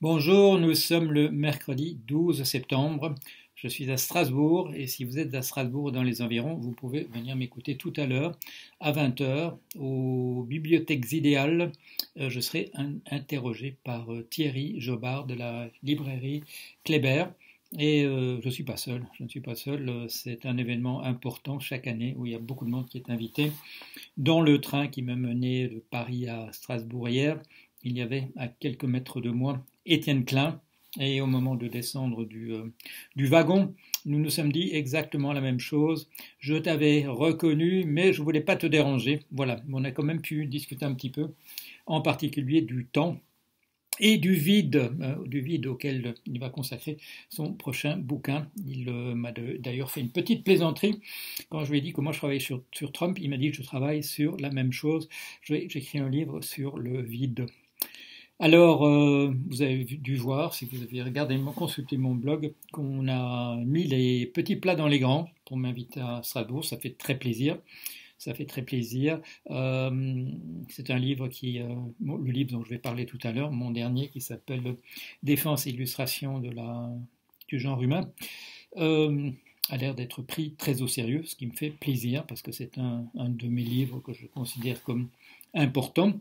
Bonjour, nous sommes le mercredi 12 septembre. Je suis à Strasbourg et si vous êtes à Strasbourg ou dans les environs, vous pouvez venir m'écouter tout à l'heure à 20 heures aux Bibliothèques Idéales. Je serai interrogé par Thierry Jobard de la librairie Kléber. Et je ne suis pas seul, je ne suis pas seul. C'est un événement important chaque année où il y a beaucoup de monde qui est invité. Dans le train qui m'a mené de Paris à Strasbourg hier, il y avait à quelques mètres de moi Étienne Klein. Et au moment de descendre du wagon, nous nous sommes dit exactement la même chose. Je t'avais reconnu, mais je ne voulais pas te déranger. Voilà, on a quand même pu discuter un petit peu, en particulier du temps et du vide auquel il va consacrer son prochain bouquin. Il m'a d'ailleurs fait une petite plaisanterie quand je lui ai dit comment je travaillais sur Trump. Il m'a dit que je travaille sur la même chose. J'écris un livre sur le vide. Alors, vous avez dû voir, si vous avez regardé, consulté mon blog, qu'on a mis les petits plats dans les grands pour m'inviter à Strasbourg. Ça fait très plaisir. Ça fait très plaisir. C'est un livre le livre dont je vais parler tout à l'heure, mon dernier, qui s'appelle Défense et illustration du genre humain, a l'air d'être pris très au sérieux, ce qui me fait plaisir parce que c'est un de mes livres que je considère comme important.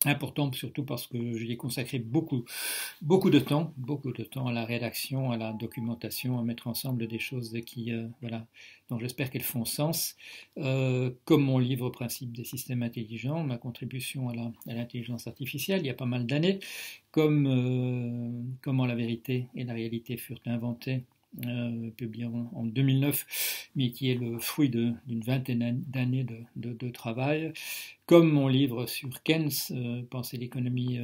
Important surtout parce que j'y ai consacré beaucoup de temps à la rédaction, à la documentation, à mettre ensemble des choses voilà, dont j'espère qu'elles font sens. Comme mon livre Principe des systèmes intelligents, ma contribution à l'intelligence artificielle il y a pas mal d'années, comme comment la vérité et la réalité furent inventées, publié en 2009, mais qui est le fruit d'une vingtaine d'années de travail, comme mon livre sur Keynes, Penser l'économie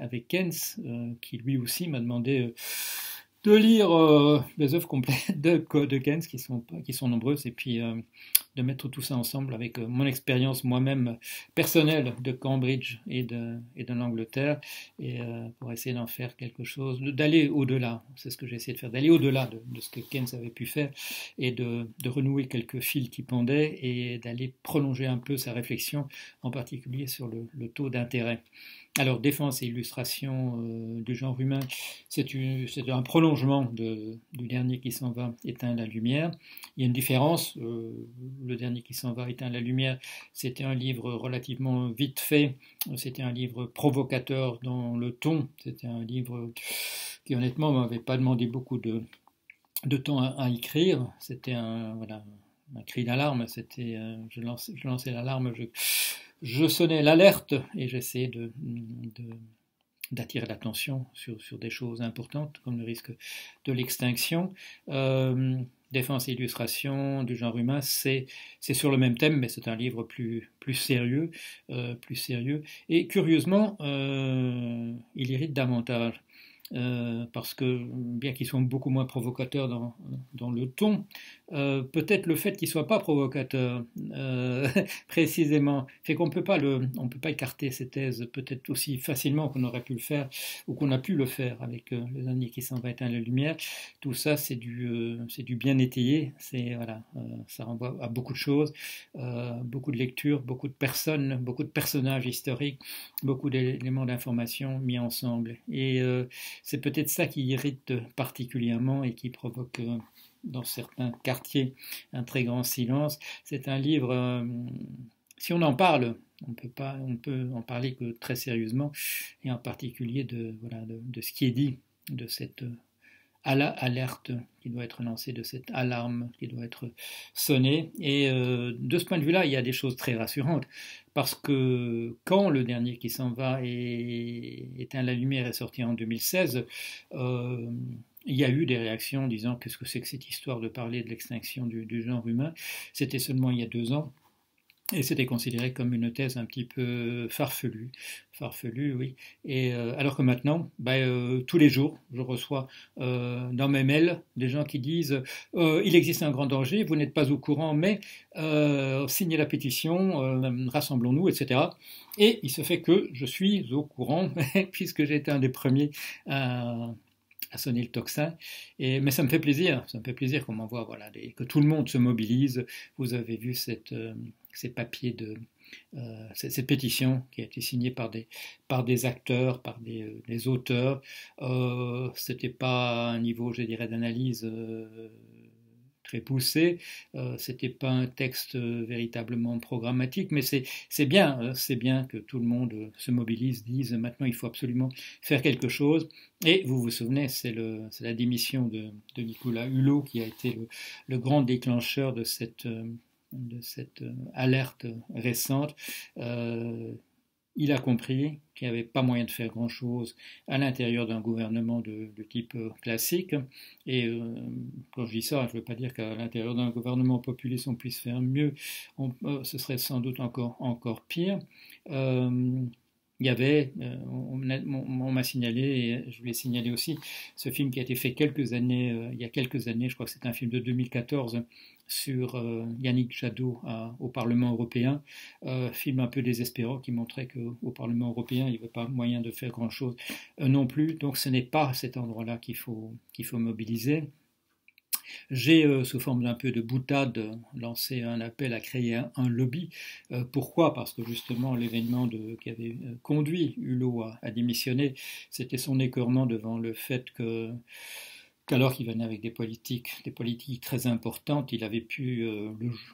avec Keynes, qui lui aussi m'a demandé de lire les œuvres complètes de Keynes, qui sont nombreuses, et puis de mettre tout ça ensemble avec mon expérience moi-même personnelle de Cambridge et de l'Angleterre, et pour essayer d'en faire quelque chose, d'aller au-delà, c'est ce que j'ai essayé de faire, d'aller au-delà de ce que Keynes avait pu faire, et de renouer quelques fils qui pendaient, et d'aller prolonger un peu sa réflexion, en particulier sur le taux d'intérêt. Alors, défense et illustration du genre humain, c'est un prolongement du dernier qui s'en va, éteint la lumière. Il y a une différence, le dernier qui s'en va, éteint la lumière, c'était un livre relativement vite fait, c'était un livre provocateur dans le ton, c'était un livre qui honnêtement m'avait pas demandé beaucoup de temps à écrire, c'était voilà, un cri d'alarme, je lançais l'alarme, je sonnais l'alerte et j'essayais d'attirer l'attention sur des choses importantes comme le risque de l'extinction. Défense et illustration du genre humain, c'est sur le même thème, mais c'est un livre plus sérieux, Et curieusement, il irrite davantage. Parce que bien qu'ils soient beaucoup moins provocateurs dans le ton, peut-être le fait qu'ils ne soient pas provocateurs précisément fait qu'on on peut pas écarter ces thèses peut-être aussi facilement qu'on aurait pu le faire ou qu'on a pu le faire avec le dernier qui s'en va éteindre la lumière. Tout ça c'est du bien étayé, voilà, ça renvoie à beaucoup de choses, beaucoup de lectures, beaucoup de personnes, beaucoup de personnages historiques, beaucoup d'éléments d'information mis ensemble et c'est peut-être ça qui irrite particulièrement et qui provoque dans certains quartiers un très grand silence. C'est un livre, si on en parle, on peut en parler que très sérieusement, et en particulier de ce qui est dit, de cette alerte qui doit être lancée, de cette alarme qui doit être sonnée. Et de ce point de vue-là, il y a des choses très rassurantes, parce que quand le dernier qui s'en va et éteint la lumière est sorti en 2016, il y a eu des réactions disant qu'est-ce que c'est que cette histoire de parler de l'extinction du genre humain. C'était seulement il y a 2 ans. Et c'était considéré comme une thèse un petit peu farfelue, oui. Et alors que maintenant, tous les jours, je reçois dans mes mails des gens qui disent il existe un grand danger, vous n'êtes pas au courant, mais signez la pétition, rassemblons-nous, etc. Et il se fait que je suis au courant puisque j'ai été un des premiers à sonner le tocsin. Mais ça me fait plaisir qu'on m'envoie, voilà, que tout le monde se mobilise. Vous avez vu ces papiers cette pétition qui a été signée par des acteurs, par des auteurs. C'était pas un niveau, je dirais, d'analyse très poussé. C'était pas un texte véritablement programmatique, mais c'est bien que tout le monde se mobilise, dise maintenant il faut absolument faire quelque chose. Et vous vous souvenez, c'est la démission de Nicolas Hulot qui a été le grand déclencheur de cette alerte récente. Il a compris qu'il n'y avait pas moyen de faire grand-chose à l'intérieur d'un gouvernement de type classique. Et quand je dis ça, je ne veux pas dire qu'à l'intérieur d'un gouvernement populiste on puisse faire mieux. Ce serait sans doute encore pire. Il y avait, on m'a signalé, et je voulais signaler aussi, ce film qui a été fait il y a quelques années, je crois que c'est un film de 2014, sur Yannick Jadot au Parlement européen, film un peu désespérant qui montrait qu'au Parlement européen, il n'y avait pas moyen de faire grand-chose non plus. Donc ce n'est pas à cet endroit-là qu'il faut mobiliser. J'ai, sous forme d'un peu de boutade, lancé un appel à créer un lobby. Pourquoi? Parce que justement l'événement qui avait conduit Hulot à démissionner, c'était son écœurement devant le fait qu'alors qu'il venait avec des politiques très importantes, il avait pu,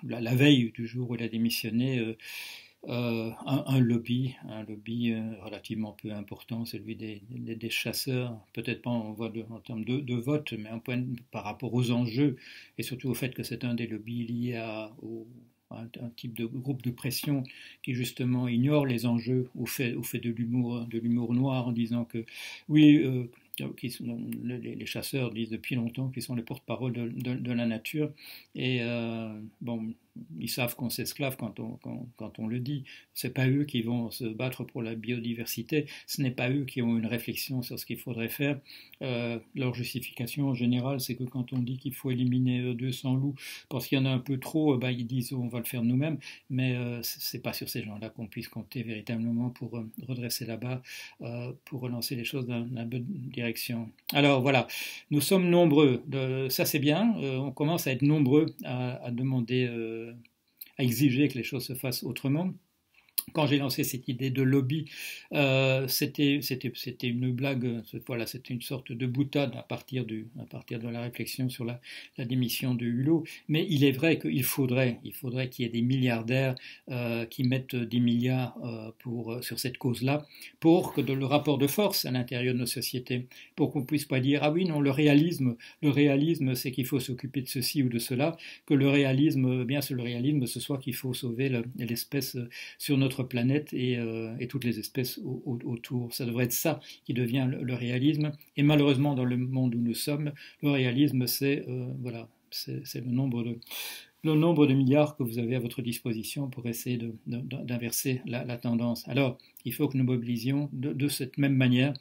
la veille du jour où il a démissionné, un lobby relativement peu important, celui des chasseurs, peut-être pas en termes de vote, mais par rapport aux enjeux et surtout au fait que c'est un des lobbies liés à un type de groupe de pression qui justement ignore les enjeux ou fait de l'humour noir en disant que oui, les chasseurs disent depuis longtemps qu'ils sont les porte-parole de la nature et bon, ils savent qu'on s'esclave quand on le dit. C'est pas eux qui vont se battre pour la biodiversité, ce n'est pas eux qui ont une réflexion sur ce qu'il faudrait faire. Leur justification en général, c'est que quand on dit qu'il faut éliminer 200 loups parce qu'il y en a un peu trop, ils disent on va le faire nous-mêmes, mais c'est pas sur ces gens-là qu'on puisse compter véritablement pour redresser la barre, pour relancer les choses dans la bonne direction. Alors voilà, nous sommes nombreux, ça c'est bien, on commence à être nombreux à demander, à exiger que les choses se fassent autrement. Quand j'ai lancé cette idée de lobby, c'était une blague, voilà, c'était une sorte de boutade à partir de la réflexion sur la démission de Hulot. Mais il est vrai qu'il faudrait qu'il y ait des milliardaires qui mettent des milliards sur cette cause-là, pour que le rapport de force à l'intérieur de nos sociétés, pour qu'on puisse pas dire ah oui non le réalisme c'est qu'il faut s'occuper de ceci ou de cela, que le réalisme ce soit qu'il faut sauver l'espèce sur notre planète et toutes les espèces autour. Ça devrait être ça qui devient le réalisme. Et malheureusement, dans le monde où nous sommes, le réalisme, c'est le nombre de milliards que vous avez à votre disposition pour essayer d'inverser la tendance. Alors, il faut que nous mobilisions de cette même manière,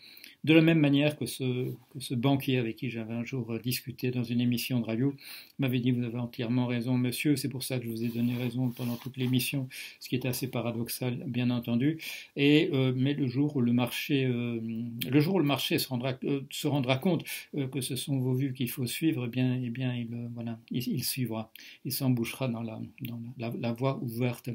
de la même manière que ce banquier avec qui j'avais un jour discuté dans une émission de radio m'avait dit « Vous avez entièrement raison, monsieur, c'est pour ça que je vous ai donné raison pendant toute l'émission », ce qui est assez paradoxal, bien entendu. Mais le jour où le marché se rendra compte que ce sont vos vues qu'il faut suivre, il suivra, il s'embouchera dans la voie ouverte.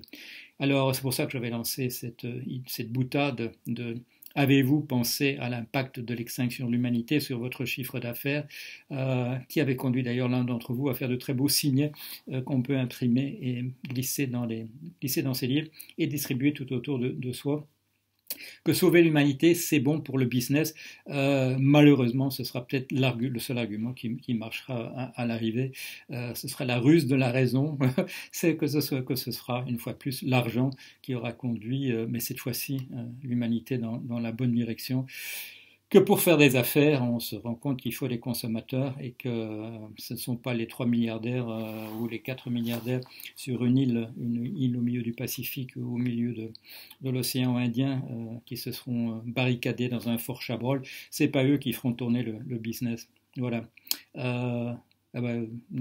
Alors c'est pour ça que j'avais lancé cette boutade de avez-vous pensé à l'impact de l'extinction de l'humanité sur votre chiffre d'affaires, qui avait conduit d'ailleurs l'un d'entre vous à faire de très beaux signets qu'on peut imprimer et glisser dans ses livres et distribuer tout autour de soi. Que sauver l'humanité, c'est bon pour le business. Malheureusement, ce sera peut-être le seul argument qui marchera à l'arrivée. Ce sera la ruse de la raison. C'est que ce sera, une fois de plus, l'argent qui aura conduit, mais cette fois-ci, l'humanité dans la bonne direction. Que pour faire des affaires, on se rend compte qu'il faut des consommateurs et que ce ne sont pas les 3 milliardaires ou les 4 milliardaires sur une île au milieu du Pacifique ou au milieu de l'océan Indien qui se seront barricadés dans un fort Chabrol. C'est pas eux qui feront tourner le business. Voilà. Une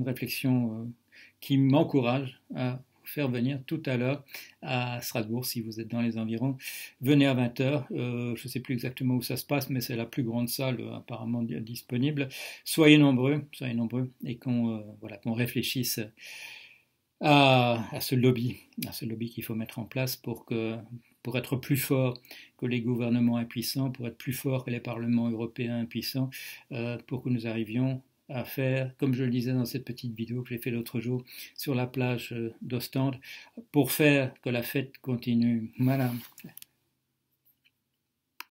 réflexion qui m'encourage à faire venir tout à l'heure à Strasbourg, si vous êtes dans les environs. Venez à 20h, je ne sais plus exactement où ça se passe, mais c'est la plus grande salle apparemment disponible. Soyez nombreux, et qu'on réfléchisse à ce lobby qu'il faut mettre en place pour être plus fort que les gouvernements impuissants, pour être plus fort que les parlements européens impuissants, pour que nous arrivions à faire, comme je le disais dans cette petite vidéo que j'ai fait l'autre jour sur la plage d'Ostende, pour faire que la fête continue. Voilà.